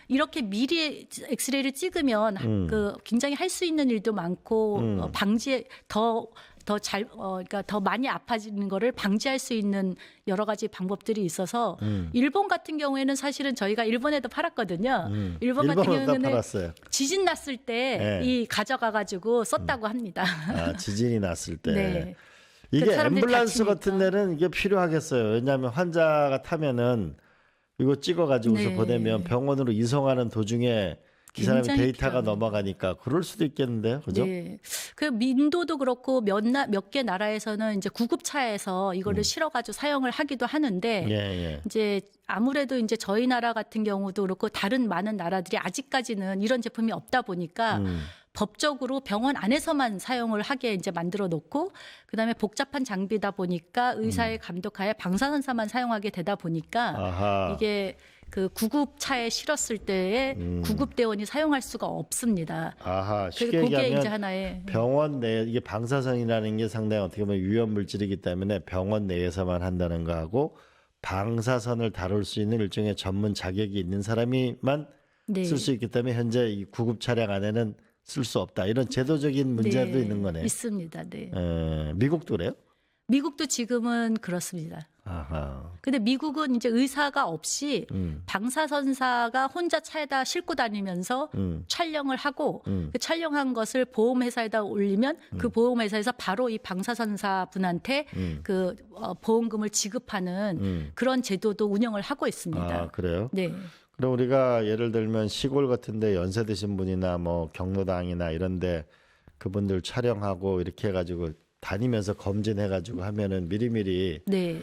이렇게 미리 엑스레이를 찍으면 그 굉장히 할 수 있는 일도 많고 방지에 그러니까 더 많이 아파지는 거를 방지할 수 있는 여러 가지 방법들이 있어서 일본 같은 경우에는 사실은 저희가 일본에도 팔았거든요. 일본 같은 일본에도 경우는 팔았어요. 지진 났을 때 이 가져가 가지고 썼다고 합니다. 아, 지진이 났을 때. 네. 이게 그 사람들이 앰뷸런스 다치니까. 같은 데는 이게 필요하겠어요. 왜냐하면 환자가 타면은 이거 찍어가지고서 네. 보내면 병원으로 이송하는 도중에 이 사람이 굉장히 데이터가 필요합니다. 넘어가니까 그럴 수도 있겠는데요, 그죠? 네. 그 민도도 그렇고 몇 개 나라에서는 이제 구급차에서 이거를 실어가지고 사용을 하기도 하는데 예, 예. 이제 아무래도 이제 저희 나라 같은 경우도 그렇고 다른 많은 나라들이 아직까지는 이런 제품이 없다 보니까 법적으로 병원 안에서만 사용을 하게 이제 만들어 놓고 그다음에 복잡한 장비다 보니까 의사의 감독하에 방사선사만 사용하게 되다 보니까 아하. 이게 그 구급차에 실었을 때에 구급대원이 사용할 수가 없습니다. 아하. 그래서 쉽게 그게 이제 얘기하면 하나의 병원 내 이게 방사선이라는 게 상당히 어떻게 보면 위험 물질이기 때문에 병원 내에서만 한다는 거하고 방사선을 다룰 수 있는 일종의 전문 자격이 있는 사람이만 네. 쓸 수 있기 때문에 현재 이 구급 차량 안에는 쓸 수 없다. 이런 제도적인 문제도 네, 있는 거네. 있습니다. 네. 미국도 그래요? 미국도 지금은 그렇습니다. 아하. 근데 미국은 이제 의사가 없이 방사선사가 혼자 차에다 싣고 다니면서 촬영을 하고 그 촬영한 것을 보험회사에다 올리면 그 보험회사에서 바로 이 방사선사 분한테 그 보험금을 지급하는 그런 제도도 운영을 하고 있습니다. 아, 그래요? 네. 그럼 우리가 예를 들면 시골 같은데 연세 드신 분이나 뭐 경로당이나 이런데 그분들 촬영하고 이렇게 해가지고 다니면서 검진해가지고 하면은 미리미리 네.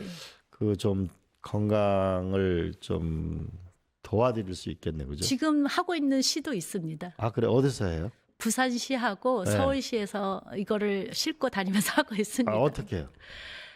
그 좀 건강을 좀 도와드릴 수 있겠네, 그죠? 지금 하고 있는 시도 있습니다. 아, 그래 어디서 해요? 부산시하고 네. 서울시에서 이거를 싣고 다니면서 하고 있습니다. 아, 어떻게 해요?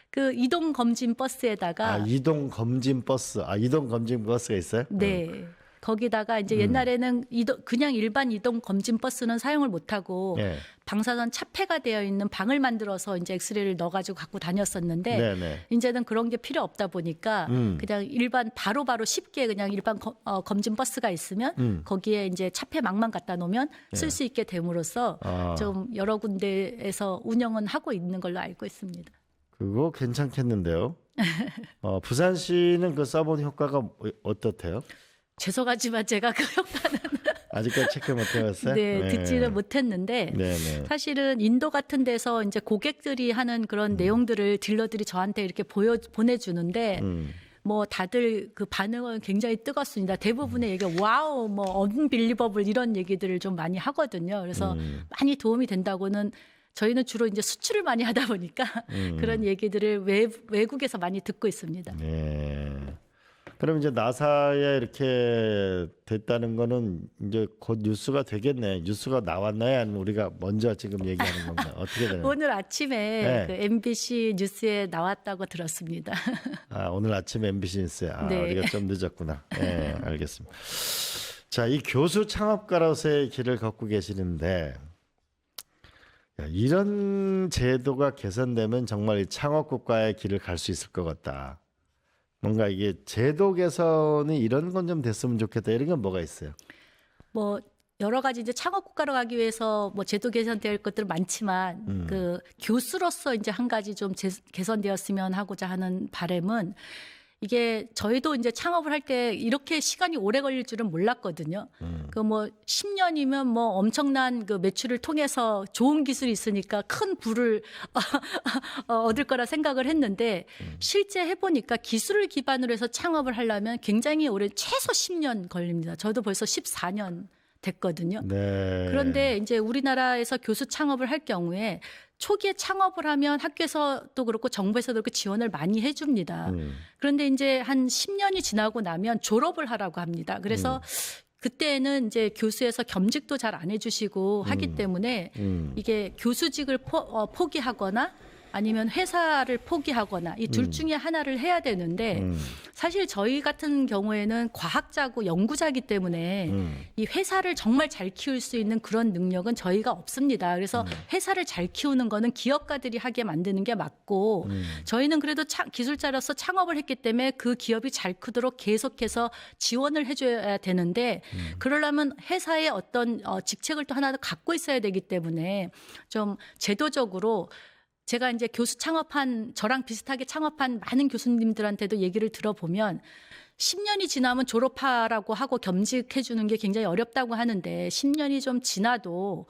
그 이동 검진 버스에다가 아, 이동 검진 버스. 아, 이동 검진 버스가 있어요? 네. 거기다가 이제 옛날에는 그냥 일반 이동 검진 버스는 사용을 못 하고 예. 방사선 차폐가 되어 있는 방을 만들어서 이제 엑스레이를 넣어 가지고 갖고 다녔었는데 네, 네. 이제는 그런 게 필요 없다 보니까 그냥 일반 바로바로 쉽게 그냥 일반 검진 버스가 있으면 거기에 이제 차폐망만 갖다 놓으면 쓸 수 있게 됨으로써 아. 좀 여러 군데에서 운영은 하고 있는 걸로 알고 있습니다. 그거 괜찮겠는데요. 부산시는 그 써본 효과가 어떻대요? 죄송하지만 제가 그 효과는 아직까지 체크 못 해봤어요? 네, 듣지는 못했는데 네, 네. 사실은 인도 같은 데서 이제 고객들이 하는 그런 내용들을 딜러들이 저한테 이렇게 보내주는데 뭐 다들 그 반응은 굉장히 뜨겁습니다. 대부분의 얘기가 와우, 뭐 언빌리버블 이런 얘기들을 좀 많이 하거든요. 그래서 많이 도움이 된다고는 저희는 주로 이제 수출을 많이 하다 보니까 그런 얘기들을 외국에서 많이 듣고 있습니다. 네. 그럼 이제 나사에 이렇게 됐다는 거는 이제 곧 뉴스가 되겠네. 뉴스가 나왔나요? 아니면 우리가 먼저 지금 얘기하는 건가? 어떻게 되나요? 오늘 아침에 네. 그 MBC 뉴스에 나왔다고 들었습니다. 아, 오늘 아침 MBC 뉴스에. 아, 네. 우리가 좀 늦었구나. 네, 알겠습니다. 자, 이 교수 창업가로서의 길을 걷고 계시는데 야, 이런 제도가 개선되면 정말 이 창업국가의 길을 갈 수 있을 것 같다. 뭔가 이게 제도 개선이 이런 건 좀 됐으면 좋겠다. 이런 건 뭐가 있어요? 뭐 여러 가지 이제 창업 국가로 가기 위해서 뭐 제도 개선될 것들 많지만 그 교수로서 이제 한 가지 좀 개선되었으면 하고자 하는 바람은 이게 저희도 이제 창업을 할 때 이렇게 시간이 오래 걸릴 줄은 몰랐거든요. 그 뭐 10년이면 뭐 엄청난 그 매출을 통해서 좋은 기술이 있으니까 큰 부를 얻을 거라 생각을 했는데 실제 해보니까 기술을 기반으로 해서 창업을 하려면 굉장히 오래 최소 10년 걸립니다. 저도 벌써 14년 됐거든요. 네. 그런데 이제 우리나라에서 교수 창업을 할 경우에 초기에 창업을 하면 학교에서도 그렇고 정부에서도 그렇고 지원을 많이 해줍니다. 그런데 이제 한 10년이 지나고 나면 졸업을 하라고 합니다. 그래서 그때는 이제 교수에서 겸직도 잘 안 해주시고 하기 때문에 이게 교수직을 포기하거나 아니면 회사를 포기하거나 이 둘 중에 하나를 해야 되는데 사실 저희 같은 경우에는 과학자고 연구자이기 때문에 이 회사를 정말 잘 키울 수 있는 그런 능력은 저희가 없습니다. 그래서 회사를 잘 키우는 거는 기업가들이 하게 만드는 게 맞고 저희는 그래도 기술자로서 창업을 했기 때문에 그 기업이 잘 크도록 계속해서 지원을 해줘야 되는데 그러려면 회사의 어떤 직책을 또 하나 갖고 있어야 되기 때문에 좀 제도적으로 제가 이제 교수 창업한 저랑 비슷하게 창업한 많은 교수님들한테도 얘기를 들어보면 10년이 지나면 졸업하라고 하고 겸직해 주는 게 굉장히 어렵다고 하는데 10년이 좀 지나도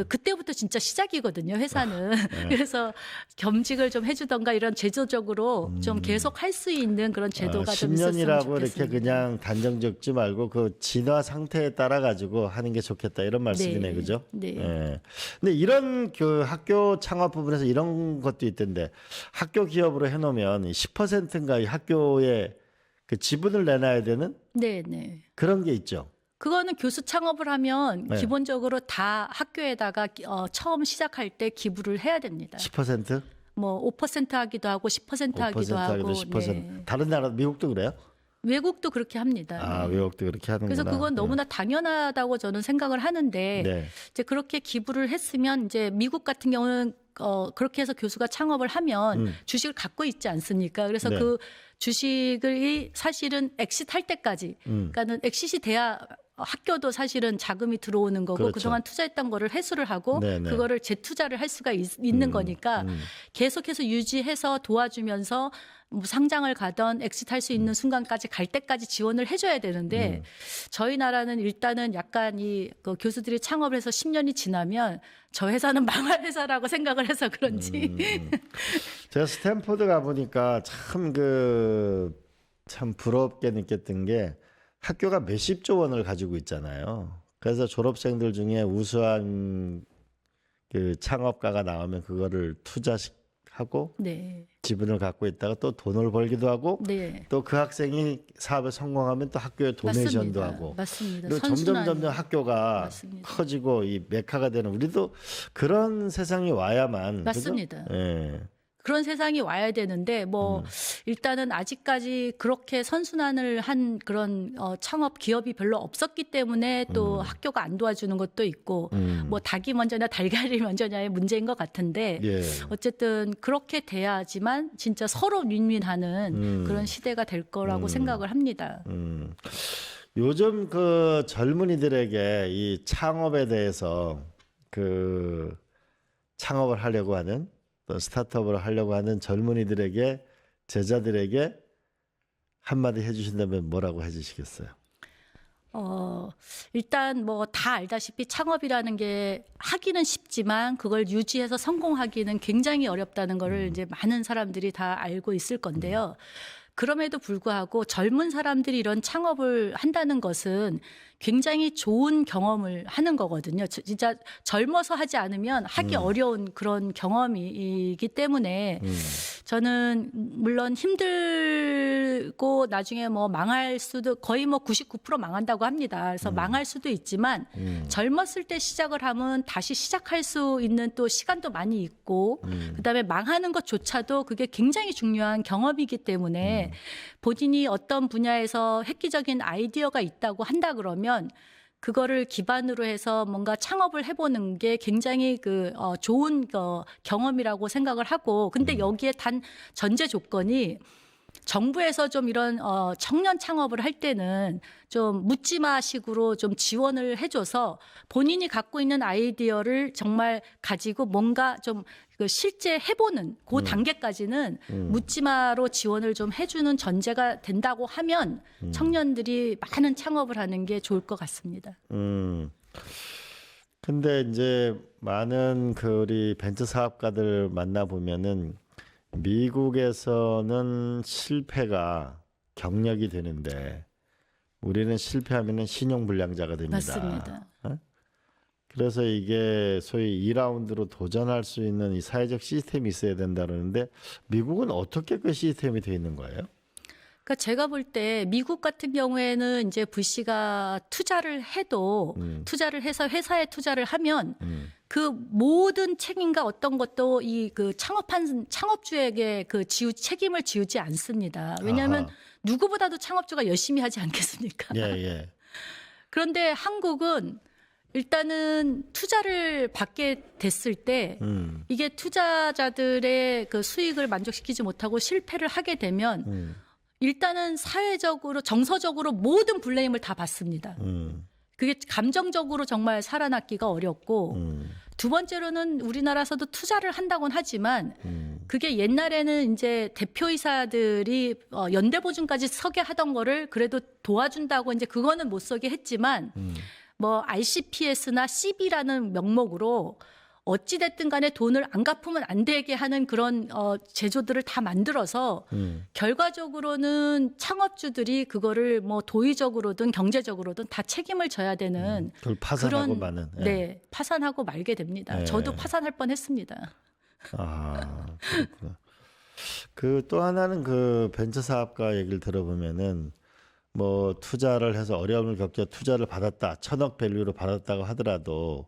그때부터 진짜 시작이거든요, 회사는. 그래서 겸직을 좀 해주던가 이런 제도적으로 좀 계속 할 수 있는 그런 제도가 좀 있었으면 10년이라고 좋겠습니다. 이렇게 그냥 단정 적지 말고 그 진화 상태에 따라 가지고 하는 게 좋겠다 이런 말씀이네, 네. 그죠? 네. 예. 근데 이런 그 학교 창업 부분에서 이런 것도 있던데 학교 기업으로 해놓으면 10%인가 이 학교에 그 지분을 내놔야 되는 네, 네. 그런 게 있죠. 그거는 교수 창업을 하면 네. 기본적으로 다 학교에다가 처음 시작할 때 기부를 해야 됩니다. 10%? 뭐 5% 하기도 하고 10% 5% 하기도 하고. 10%. 네. 다른 나라 미국도 그래요? 외국도 그렇게 합니다. 아, 네. 외국도 그렇게 하는구나. 그래서 그건 너무나 당연하다고 저는 생각을 하는데 네. 이제 그렇게 기부를 했으면 이제 미국 같은 경우는 그렇게 해서 교수가 창업을 하면 주식을 갖고 있지 않습니까? 그래서 네. 그 주식을 사실은 엑시트 할 때까지 그러니까는 엑시트 돼야 학교도 사실은 자금이 들어오는 거고 그렇죠. 그동안 투자했던 거를 회수를 하고 네네. 그거를 재투자를 할 수가 있는 거니까 계속해서 유지해서 도와주면서 뭐 상장을 가던 엑시트 할 수 있는 순간까지 갈 때까지 지원을 해줘야 되는데 저희 나라는 일단은 약간 그 교수들이 창업을 해서 10년이 지나면 저 회사는 망할 회사라고 생각을 해서 그런지 제가 스탠포드 가보니까 참 부럽게 느꼈던 게 학교가 몇십조 원을 가지고 있잖아요. 그래서 졸업생들 중에 우수한 그 창업가가 나오면 그거를 투자하고 네. 지분을 갖고 있다가 또 돈을 벌기도 하고 네. 또 그 학생이 사업에 성공하면 또 학교에 도네이션도 맞습니다. 하고 맞습니다. 그리고 선순환이. 점점 학교가 맞습니다. 커지고 이 메카가 되는 우리도 그런 세상이 와야만 맞습니다. 그죠? 예. 그런 세상이 와야 되는데 뭐 일단은 아직까지 그렇게 선순환을 한 그런 창업 기업이 별로 없었기 때문에 또 학교가 안 도와주는 것도 있고 뭐 닭이 먼저냐 달걀이 먼저냐의 문제인 것 같은데 예. 어쨌든 그렇게 돼야지만 진짜 서로 윈윈하는 그런 시대가 될 거라고 생각을 합니다. 요즘 그 젊은이들에게 이 창업에 대해서 그 창업을 하려고 하는 또 스타트업을 하려고 하는 젊은이들에게 제자들에게 한마디 해주신다면 뭐라고 해주시겠어요? 일단 뭐 다 알다시피 창업이라는 게 하기는 쉽지만 그걸 유지해서 성공하기는 굉장히 어렵다는 거를 이제 많은 사람들이 다 알고 있을 건데요. 그럼에도 불구하고 젊은 사람들이 이런 창업을 한다는 것은 굉장히 좋은 경험을 하는 거거든요. 진짜 젊어서 하지 않으면 하기 어려운 그런 경험이기 때문에 저는 물론 힘들고 나중에 뭐 망할 수도 거의 뭐 99% 망한다고 합니다. 그래서 망할 수도 있지만 젊었을 때 시작을 하면 다시 시작할 수 있는 또 시간도 많이 있고 그다음에 망하는 것조차도 그게 굉장히 중요한 경험이기 때문에 본인이 어떤 분야에서 획기적인 아이디어가 있다고 한다 그러면 그거를 기반으로 해서 뭔가 창업을 해보는 게 굉장히 좋은 경험이라고 생각을 하고 근데 여기에 단 전제 조건이 정부에서 좀 이런 청년 창업을 할 때는 좀 묻지마식으로 좀 지원을 해줘서 본인이 갖고 있는 아이디어를 정말 가지고 뭔가 좀 실제 해보는 그 단계까지는 묻지마로 지원을 좀 해주는 전제가 된다고 하면 청년들이 많은 창업을 하는 게 좋을 것 같습니다. 근데 이제 많은 우리 벤처 사업가들 만나 보면은 미국에서는 실패가 경력이 되는데 우리는 실패하면은 신용불량자가 됩니다. 맞습니다. 그래서 이게 소위 2라운드로 도전할 수 있는 이 사회적 시스템이 있어야 된다 그러는데 미국은 어떻게 그 시스템이 돼 있는 거예요? 그러니까 제가 볼 때 미국 같은 경우에는 이제 부시가 투자를 해도 투자를 해서 회사에 투자를 하면 그 모든 책임과 어떤 것도 이 그 창업주에게 그 책임을 지우지 않습니다. 왜냐하면 아하. 누구보다도 창업주가 열심히 하지 않겠습니까? 예, 예. 그런데 한국은 일단은 투자를 받게 됐을 때 이게 투자자들의 그 수익을 만족시키지 못하고 실패를 하게 되면 일단은 사회적으로 정서적으로 모든 블레임을 다 받습니다. 그게 감정적으로 정말 살아남기가 어렵고 두 번째로는 우리나라에서도 투자를 한다고는 하지만 그게 옛날에는 이제 대표이사들이 연대보증까지 서게 하던 거를 그래도 도와준다고 이제 그거는 못 서게 했지만 뭐 RCPS나 CB라는 명목으로 어찌됐든 간에 돈을 안 갚으면 안 되게 하는 그런 제조들을 다 만들어서 결과적으로는 창업주들이 그거를 뭐 도의적으로든 경제적으로든 다 책임을 져야 되는 그걸 파산하고 그런 마는. 예. 네, 파산하고 말게 됩니다. 예. 저도 파산할 뻔했습니다. 아, 그렇구나. 그 또 하나는 그 벤처 사업가 얘기를 들어보면은 뭐 투자를 해서 어려움을 겪자 투자를 받았다, 1,000억 밸류로 받았다고 하더라도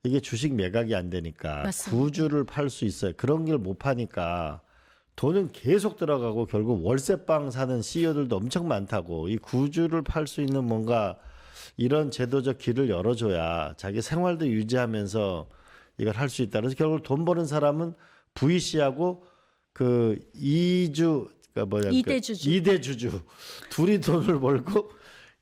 이게 주식 매각이 안 되니까 맞습니다. 구주를 팔 수 있어요. 그런 걸 못 파니까 돈은 계속 들어가고 결국 월세방 사는 CEO들도 엄청 많다고. 이 구주를 팔 수 있는 뭔가 이런 제도적 길을 열어줘야 자기 생활도 유지하면서 이걸 할 수 있다. 그래서 결국 돈 버는 사람은 VC하고 그 이주 그러니까 뭐냐 이대주주. 이대주주 둘이 돈을 벌고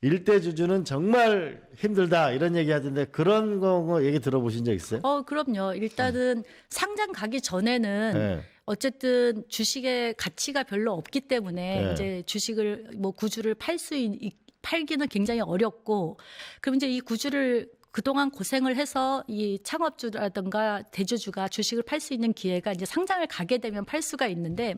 일대주주는 정말 힘들다 이런 얘기 하던데 그런 거 얘기 들어보신 적 있어요? 그럼요. 일단은 상장 가기 전에는 네. 어쨌든 주식의 가치가 별로 없기 때문에 네. 이제 주식을 뭐 구주를 팔기는 굉장히 어렵고 그럼 이제 이 구주를 그동안 고생을 해서 이 창업주라든가 대주주가 주식을 팔 수 있는 기회가 이제 상장을 가게 되면 팔 수가 있는데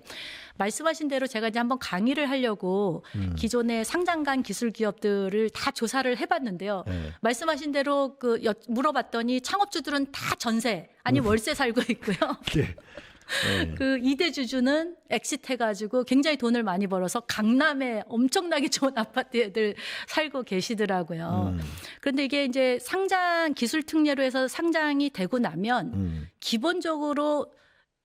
말씀하신 대로 제가 이제 한번 강의를 하려고 기존의 상장간 기술 기업들을 다 조사를 해봤는데요. 네. 말씀하신 대로 물어봤더니 창업주들은 다 전세 아니 월세 살고 있고요. 네. 네. 그 이대주주는 엑시트해가지고 굉장히 돈을 많이 벌어서 강남에 엄청나게 좋은 아파트들 살고 계시더라고요. 그런데 이게 이제 상장 기술 특례로 해서 상장이 되고 나면 기본적으로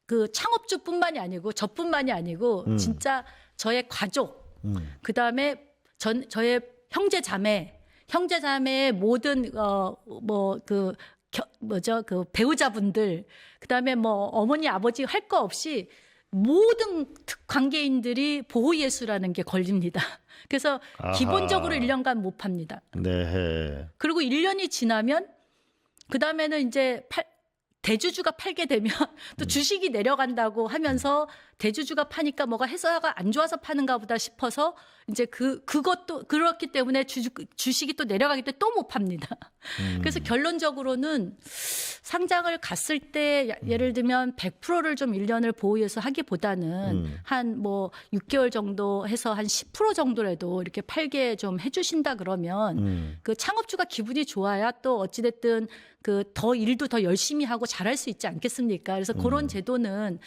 그 창업주뿐만이 아니고 저뿐만이 아니고 진짜 저의 가족, 그 다음에 저의 형제 자매의 모든 그 배우자분들, 그다음에 뭐 어머니 아버지 할 거 없이 모든 관계인들이 보호예수라는 게 걸립니다. 그래서 아하. 기본적으로 1년간 못 팝니다. 네. 그리고 1년이 지나면 그다음에는 이제 대주주가 팔게 되면 또 주식이 내려간다고 하면서 대주주가 파니까 뭐가 회사가 안 좋아서 파는가 보다 싶어서 이제 그것도 그렇기 때문에 주식이 또 내려가기 때문에 또 못 팝니다. 그래서 결론적으로는 상장을 갔을 때 예를 들면 100%를 좀 1년을 보호해서 하기보다는 한 뭐 6개월 정도 해서 한 10% 정도라도 이렇게 팔게 좀 해주신다 그러면 그 창업주가 기분이 좋아야 또 어찌됐든 그 일도 더 열심히 하고 잘할 수 있지 않겠습니까? 그래서 그런 제도는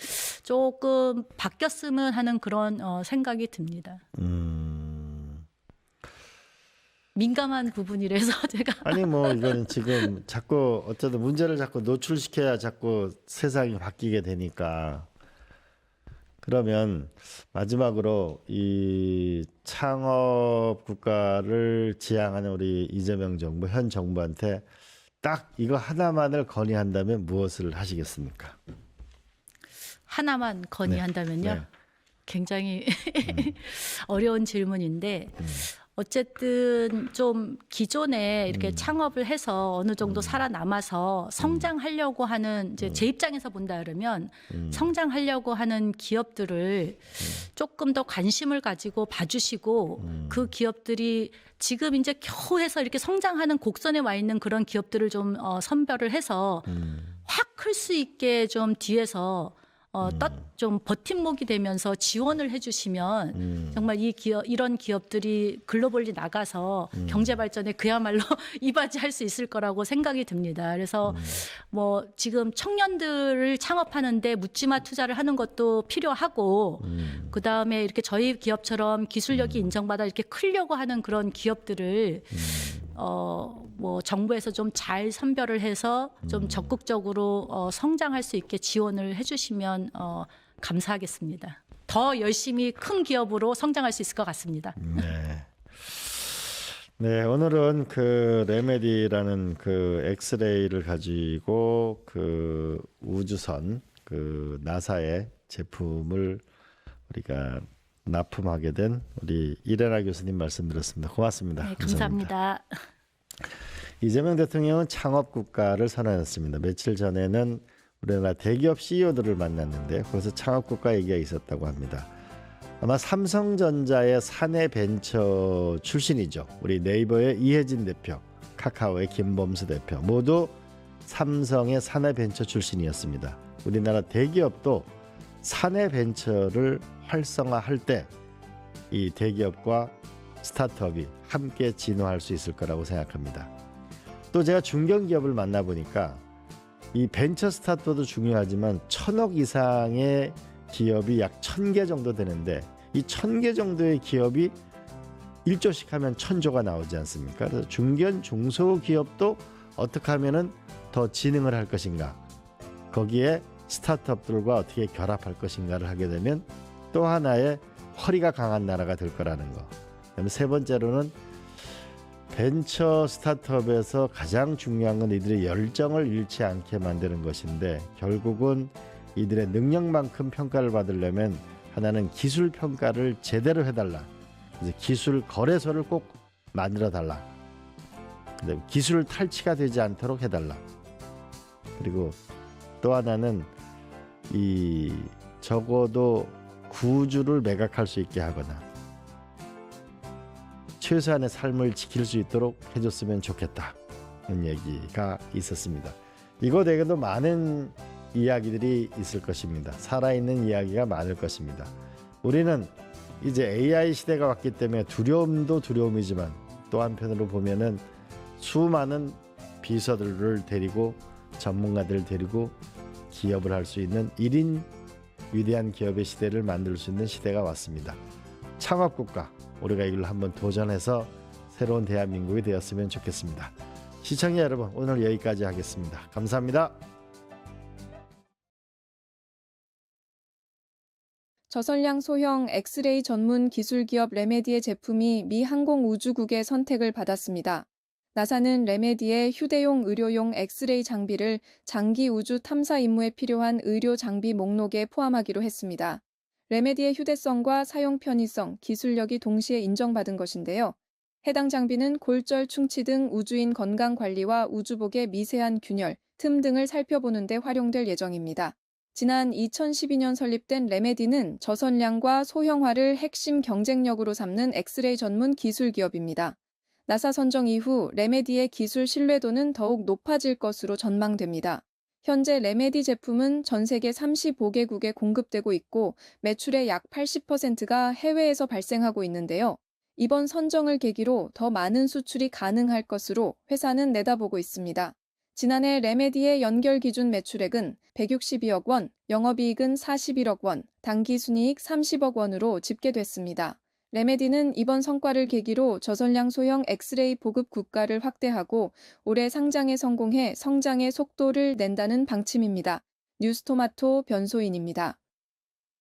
조금 바뀌었으면 하는 그런 생각이 듭니다. 민감한 부분이라서 제가 아니 뭐 이거는 지금 자꾸 어쨌든 문제를 자꾸 노출시켜야 자꾸 세상이 바뀌게 되니까 그러면 마지막으로 이 창업 국가를 지향하는 우리 이재명 정부 현 정부한테 딱 이거 하나만을 건의한다면 무엇을 하시겠습니까? 하나만 건의한다면요. 네. 굉장히 어려운 질문인데 어쨌든 좀 기존에 이렇게 창업을 해서 어느 정도 살아남아서 성장하려고 하는 이제 제 입장에서 본다 그러면 성장하려고 하는 기업들을 조금 더 관심을 가지고 봐주시고 그 기업들이 지금 이제 겨우 해서 이렇게 성장하는 곡선에 와 있는 그런 기업들을 좀 선별을 해서 확 클 수 있게 좀 뒤에서 좀 버팀목이 되면서 지원을 해주시면 정말 이런 기업들이 글로벌리 나가서 경제 발전에 그야말로 이바지할 수 있을 거라고 생각이 듭니다. 그래서 뭐 지금 청년들을 창업하는데 묻지마 투자를 하는 것도 필요하고 그 다음에 이렇게 저희 기업처럼 기술력이 인정받아 이렇게 크려고 하는 그런 기업들을 뭐 정부에서 좀 잘 선별을 해서 좀 적극적으로 성장할 수 있게 지원을 해주시면 감사하겠습니다. 더 열심히 큰 기업으로 성장할 수 있을 것 같습니다. 네. 네, 오늘은 그 레메디라는 그 엑스레이를 가지고 그 우주선 그 나사의 제품을 우리가 납품하게 된 우리 이레나 교수님 말씀 들었습니다. 고맙습니다. 네, 감사합니다. 이재명 대통령은 창업 국가를 선언했습니다. 며칠 전에는 우리나라 대기업 CEO들을 만났는데 거기서 창업 국가 얘기가 있었다고 합니다. 아마 삼성전자의 사내 벤처 출신이죠. 우리 네이버의 이혜진 대표, 카카오의 김범수 대표 모두 삼성의 사내 벤처 출신이었습니다. 우리나라 대기업도 사내 벤처를 활성화할 때 이 대기업과 스타트업이 함께 진화할 수 있을 거라고 생각합니다. 또 제가 중견기업을 만나보니까 이 벤처 스타트업도 중요하지만 1,000억 이상의 기업이 약 1,000개 정도 되는데 이 1,000개 정도의 기업이 1조씩 하면 1,000조가 나오지 않습니까? 그래서 중견 중소기업도 어떻게 하면은 더 진흥을 할 것인가, 거기에 스타트업들과 어떻게 결합할 것인가를 하게 되면 또 하나의 허리가 강한 나라가 될 거라는 거. 그다음에 세 번째로는 벤처 스타트업에서 가장 중요한 건 이들의 열정을 잃지 않게 만드는 것인데 결국은 이들의 능력만큼 평가를 받으려면 하나는 기술 평가를 제대로 해달라. 이제 기술 거래소를 꼭 만들어 달라. 그다음에 기술 탈취가 되지 않도록 해달라. 그리고 또 하나는 이 적어도 구주를 매각할 수 있게 하거나 최소한의 삶을 지킬 수 있도록 해줬으면 좋겠다는 얘기가 있었습니다. 이곳에게도 많은 이야기들이 있을 것입니다. 살아있는 이야기가 많을 것입니다. 우리는 이제 AI 시대가 왔기 때문에 두려움도 두려움이지만 또 한편으로 보면은 수많은 비서들을 데리고 전문가들을 데리고 기업을 할 수 있는 1인 위대한 기업의 시대를 만들 수 있는 시대가 왔습니다. 창업국가, 우리가 이걸 한번 도전해서 새로운 대한민국이 되었으면 좋겠습니다. 시청자 여러분, 오늘 여기까지 하겠습니다. 감사합니다. 저선량 소형 엑스레이 전문 기술기업 레메디의 제품이 미 항공우주국의 선택을 받았습니다. 나사는 레메디의 휴대용 의료용 엑스레이 장비를 장기 우주 탐사 임무에 필요한 의료 장비 목록에 포함하기로 했습니다. 레메디의 휴대성과 사용 편의성, 기술력이 동시에 인정받은 것인데요. 해당 장비는 골절 충치 등 우주인 건강 관리와 우주복의 미세한 균열, 틈 등을 살펴보는 데 활용될 예정입니다. 지난 2012년 설립된 레메디는 저선량과 소형화를 핵심 경쟁력으로 삼는 엑스레이 전문 기술 기업입니다. 나사 선정 이후 레메디의 기술 신뢰도는 더욱 높아질 것으로 전망됩니다. 현재 레메디 제품은 전 세계 35개국에 공급되고 있고 매출의 약 80%가 해외에서 발생하고 있는데요. 이번 선정을 계기로 더 많은 수출이 가능할 것으로 회사는 내다보고 있습니다. 지난해 레메디의 연결 기준 매출액은 162억 원, 영업이익은 41억 원, 당기순이익 30억 원으로 집계됐습니다. 레메디는 이번 성과를 계기로 저선량 소형 엑스레이 보급 국가를 확대하고 올해 상장에 성공해 성장의 속도를 낸다는 방침입니다. 뉴스토마토 변소인입니다.